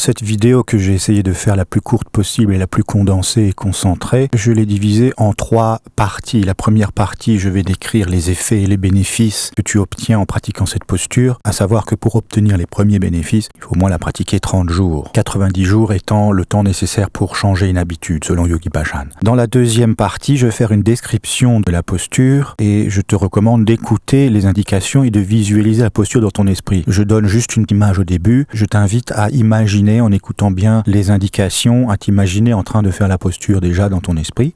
cette vidéo que j'ai essayé de faire la plus courte possible et la plus condensée et concentrée, je l'ai divisée en 3 parties. La première partie, je vais décrire les effets et les bénéfices que tu obtiens en pratiquant cette posture, à savoir que pour obtenir les premiers bénéfices, il faut au moins la pratiquer 30 jours, 90 jours étant le temps nécessaire pour changer une habitude, selon Yogi Bhajan. Dans la deuxième partie, je vais faire une description de la posture et je te recommande d'écouter les indications et de visualiser la posture dans ton esprit. Je donne juste une image au début, je t'invite à imaginer, en écoutant bien les indications, à t'imaginer en train de faire la posture déjà dans ton esprit.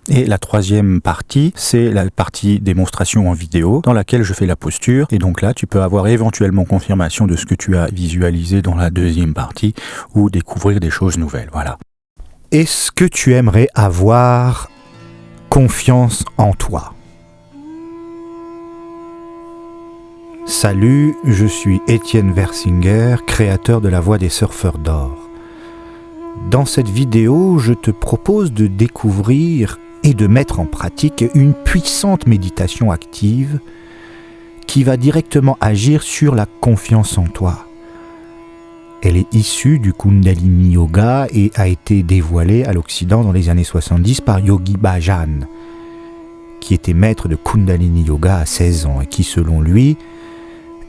Et la troisième partie, c'est la partie démonstration en vidéo, dans laquelle je fais la posture. Et donc là, tu peux avoir éventuellement confirmation de ce que tu as visualisé dans la deuxième partie, ou découvrir des choses nouvelles. Voilà. Est-ce que tu aimerais avoir confiance en toi ? Salut, je suis Étienne Versinger, créateur de La Voix des Surfeurs d'Or. Dans cette vidéo, je te propose de découvrir et de mettre en pratique une puissante méditation active qui va directement agir sur la confiance en toi. Elle est issue du Kundalini Yoga et a été dévoilée à l'Occident dans les années 70 par Yogi Bhajan, qui était maître de Kundalini Yoga à 16 ans et qui, selon lui,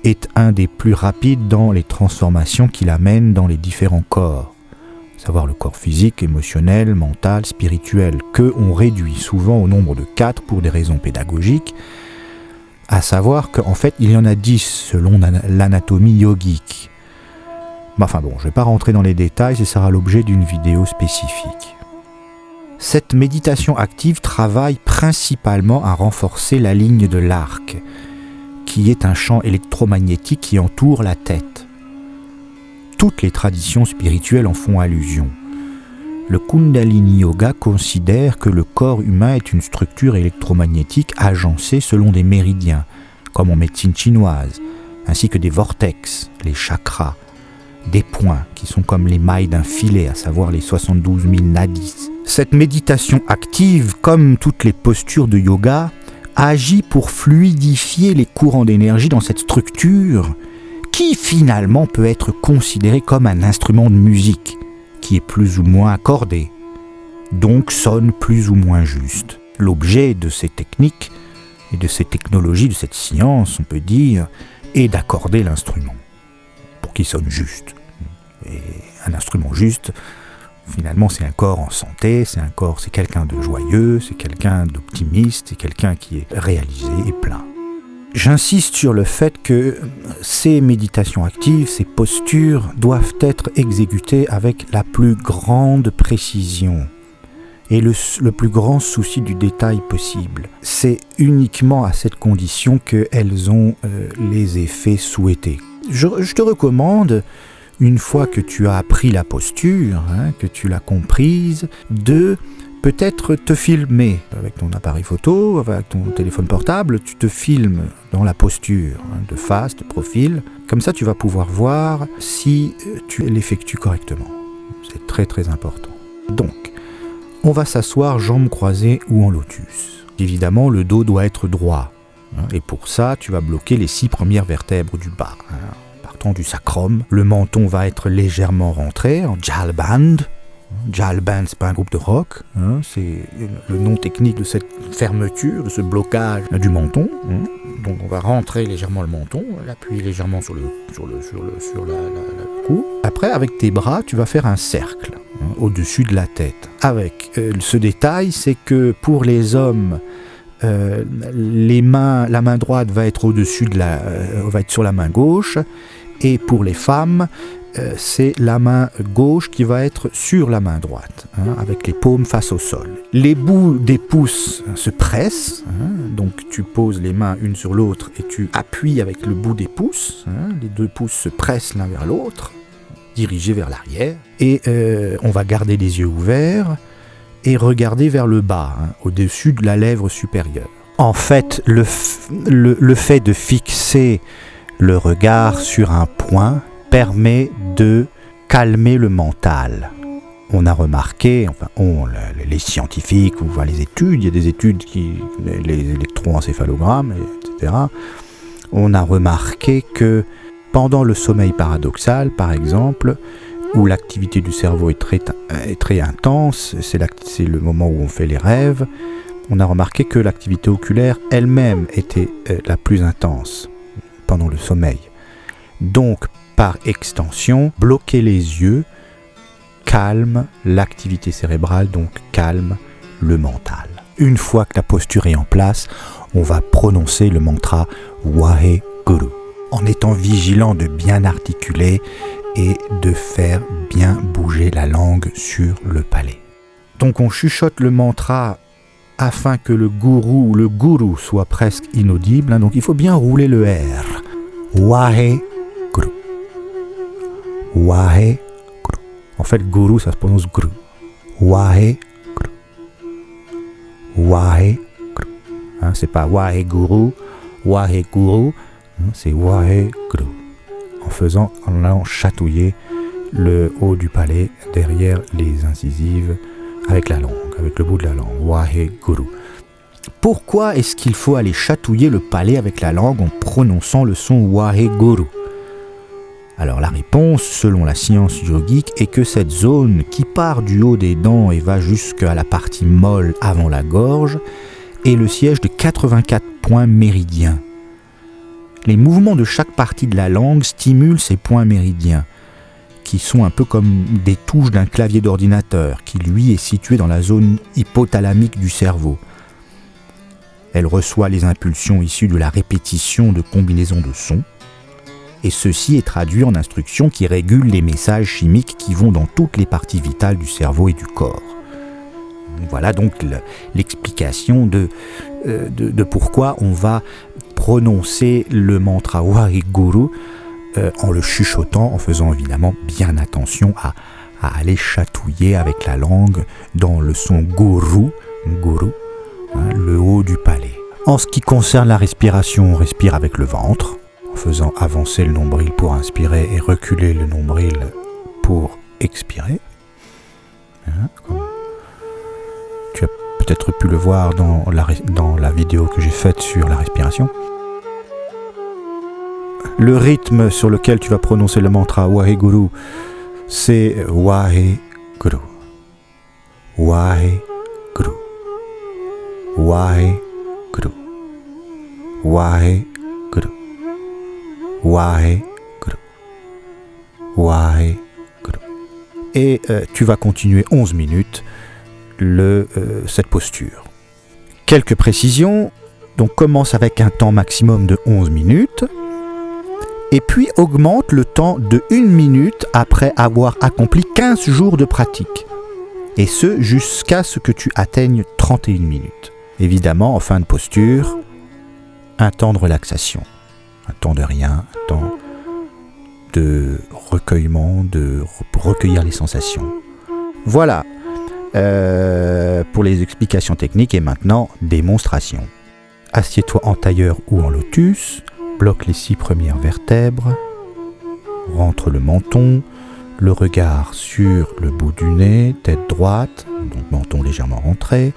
est un des plus rapides dans les transformations qu'il amène dans les différents corps, à savoir le corps physique, émotionnel, mental, spirituel, que on réduit souvent au nombre de 4 pour des raisons pédagogiques, à savoir qu'en fait il y en a 10 selon l'anatomie yogique. Enfin bon, je ne vais pas rentrer dans les détails, ce sera l'objet d'une vidéo spécifique. Cette méditation active travaille principalement à renforcer la ligne de l'arc, qui est un champ électromagnétique qui entoure la tête. Toutes les traditions spirituelles en font allusion. Le Kundalini Yoga considère que le corps humain est une structure électromagnétique agencée selon des méridiens, comme en médecine chinoise, ainsi que des vortex, les chakras, des points qui sont comme les mailles d'un filet, à savoir les 72 000 nadis. Cette méditation active, comme toutes les postures de yoga, agit pour fluidifier les courants d'énergie dans cette structure qui finalement peut être considérée comme un instrument de musique qui est plus ou moins accordé, donc sonne plus ou moins juste. L'objet de ces techniques et de ces technologies, de cette science, on peut dire, est d'accorder l'instrument pour qu'il sonne juste. Et un instrument juste, finalement, c'est un corps en santé, c'est quelqu'un de joyeux, c'est quelqu'un d'optimiste, c'est quelqu'un qui est réalisé et plein. J'insiste sur le fait que ces méditations actives, ces postures, doivent être exécutées avec la plus grande précision et le plus grand souci du détail possible. C'est uniquement à cette condition qu'elles ont les effets souhaités. Je te recommande, une fois que tu as appris la posture, que tu l'as comprise, de peut-être te filmer avec ton appareil photo, avec ton téléphone portable, tu te filmes dans la posture, de face, de profil. Comme ça, tu vas pouvoir voir si tu l'effectues correctement. C'est très très important. Donc, on va s'asseoir jambes croisées ou en lotus. Évidemment, le dos doit être droit. Et pour ça, tu vas bloquer les 6 premières vertèbres du bas. Partant du sacrum, le menton va être légèrement rentré en Jal Band. Jal Band, c'est pas un groupe de rock, c'est le nom technique de cette fermeture, de ce blocage du menton. Donc on va rentrer légèrement le menton, l'appuyer légèrement sur le cou. Après, avec tes bras, tu vas faire un cercle au-dessus de la tête. Avec ce détail, c'est que pour les hommes, la main droite va être va être sur la main gauche, et pour les femmes, c'est la main gauche qui va être sur la main droite, avec les paumes face au sol. Les bouts des pouces se pressent, donc tu poses les mains une sur l'autre et tu appuies avec le bout des pouces, les 2 pouces se pressent l'un vers l'autre, dirigés vers l'arrière, et on va garder les yeux ouverts et regarder vers le bas, au-dessus de la lèvre supérieure. En fait, le fait de fixer le regard sur un point permet de calmer le mental. On a remarqué, les scientifiques, les études, il y a des études les électroencéphalogrammes, etc. On a remarqué que pendant le sommeil paradoxal, par exemple, où l'activité du cerveau est très intense, c'est le moment où on fait les rêves, on a remarqué que l'activité oculaire elle-même était la plus intense pendant le sommeil. Donc, par extension, bloquer les yeux calme l'activité cérébrale, donc calme le mental. Une fois que la posture est en place, on va prononcer le mantra Waheguru, en étant vigilant de bien articuler et de faire bien bouger la langue sur le palais. Donc on chuchote le mantra afin que le gourou ou le guru soit presque inaudible, donc il faut bien rouler le R. Waheguru. Waheguru. En fait, guru, ça se prononce gru. Waheguru. Waheguru. C'est pas Waheguru, Waheguru, c'est Waheguru. En allant chatouiller le haut du palais derrière les incisives avec la langue, avec le bout de la langue. Waheguru. Pourquoi est-ce qu'il faut aller chatouiller le palais avec la langue en prononçant le son Waheguru ? Alors la réponse, selon la science yogique, est que cette zone qui part du haut des dents et va jusqu'à la partie molle avant la gorge est le siège de 84 points méridiens. Les mouvements de chaque partie de la langue stimulent ces points méridiens, qui sont un peu comme des touches d'un clavier d'ordinateur, qui lui est situé dans la zone hypothalamique du cerveau. Elle reçoit les impulsions issues de la répétition de combinaisons de sons, et ceci est traduit en instructions qui régulent les messages chimiques qui vont dans toutes les parties vitales du cerveau et du corps. Voilà donc l'explication de pourquoi on va prononcer le mantra Waheguru en le chuchotant, en faisant évidemment bien attention à aller chatouiller avec la langue dans le son guru, le haut du palais. En ce qui concerne la respiration, on respire avec le ventre, en faisant avancer le nombril pour inspirer et reculer le nombril pour expirer. Tu as peut-être pu le voir dans la vidéo que j'ai faite sur la respiration. Le rythme sur lequel tu vas prononcer le mantra Waheguru, c'est Waheguru, Waheguru, Waheguru, Waheguru, Waheguru, Waheguru. Et tu vas continuer 11 minutes cette posture. Quelques précisions, donc commence avec un temps maximum de 11 minutes, et puis augmente le temps de 1 minute après avoir accompli 15 jours de pratique, et ce jusqu'à ce que tu atteignes 31 minutes. Évidemment, en fin de posture, un temps de relaxation, un temps de rien, un temps de recueillement, de recueillir les sensations. Voilà pour les explications techniques, et maintenant démonstration. Assieds-toi en tailleur ou en lotus, bloque les 6 premières vertèbres, rentre le menton, le regard sur le bout du nez, tête droite, donc menton légèrement rentré.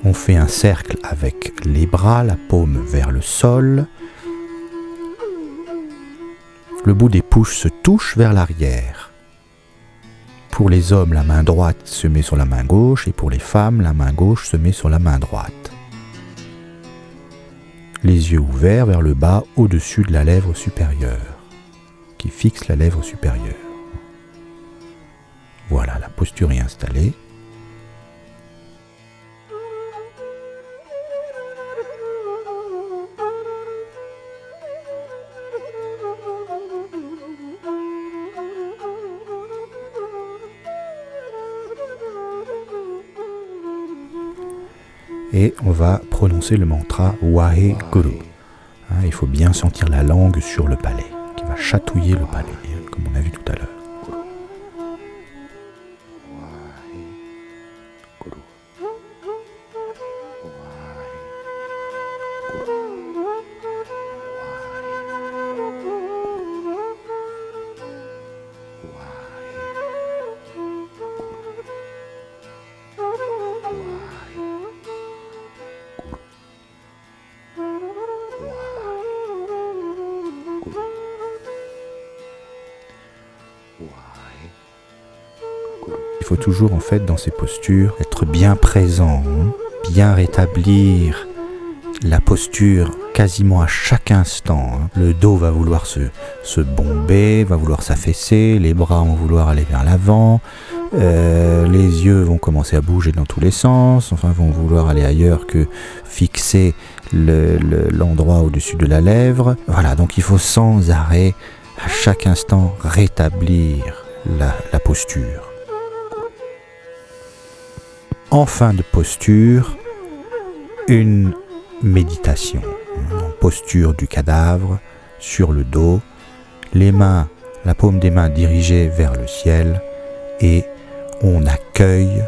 On fait un cercle avec les bras, la paume vers le sol. Le bout des pouces se touche vers l'arrière. Pour les hommes, la main droite se met sur la main gauche, et pour les femmes, la main gauche se met sur la main droite. Les yeux ouverts vers le bas, au-dessus de la lèvre supérieure, qui fixe la lèvre supérieure. Voilà, la posture est installée. Et on va prononcer le mantra Waheguru. Il faut bien sentir la langue sur le palais, qui va chatouiller le palais, comme on a vu tout à l'heure. faut toujours en fait dans ces postures être bien présent, bien rétablir la posture quasiment à chaque instant. Le dos va vouloir se bomber, va vouloir s'affaisser, les bras vont vouloir aller vers l'avant, les yeux vont commencer à bouger dans tous les sens, enfin vont vouloir aller ailleurs que fixer l'endroit au-dessus de la lèvre. Voilà, donc il faut sans arrêt, à chaque instant, rétablir la posture. En fin de posture, une méditation, en posture du cadavre, sur le dos, les mains, la paume des mains dirigée vers le ciel, et on accueille,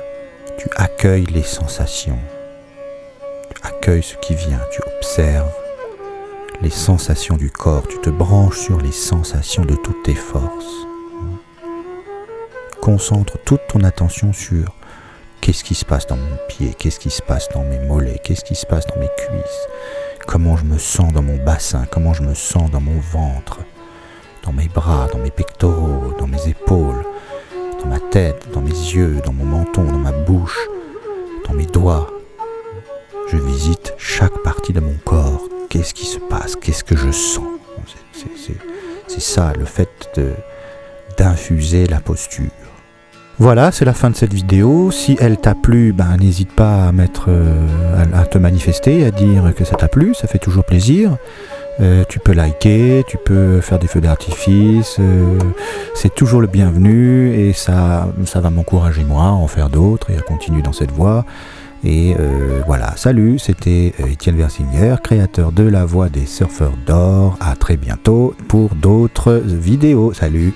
tu accueilles les sensations, tu accueilles ce qui vient, tu observes les sensations du corps, tu te branches sur les sensations de toutes tes forces. Concentre toute ton attention sur qu'est-ce qui se passe dans mon pied, qu'est-ce qui se passe dans mes mollets, qu'est-ce qui se passe dans mes cuisses, comment je me sens dans mon bassin, comment je me sens dans mon ventre, dans mes bras, dans mes pectoraux, dans mes épaules, dans ma tête, dans mes yeux, dans mon menton, dans ma bouche, dans mes doigts. Je visite chaque partie de mon corps. Qu'est-ce qui se passe? Qu'est-ce que je sens? C'est ça, le fait d'infuser la posture. Voilà, c'est la fin de cette vidéo. Si elle t'a plu, n'hésite pas à te manifester, à dire que ça t'a plu, ça fait toujours plaisir. Tu peux liker, tu peux faire des feux d'artifice, c'est toujours le bienvenu et ça va m'encourager moi à en faire d'autres et à continuer dans cette voie. Et voilà, salut, c'était Étienne Versinger, créateur de La Voix des Surfeurs d'Or. À très bientôt pour d'autres vidéos. Salut!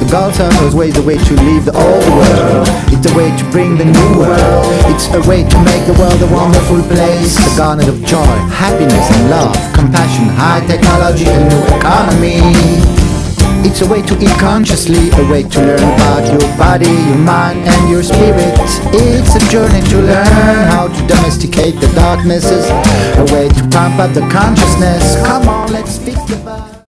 The gods are always a way to leave the old world. It's a way to bring the new world. It's a way to make the world a wonderful place. A garnet of joy, happiness and love, compassion, high technology and new economy. It's a way to eat consciously, a way to learn about your body, your mind and your spirit. It's a journey to learn how to domesticate the darknesses, a way to pump up the consciousness. Come on, let's fix the buzz.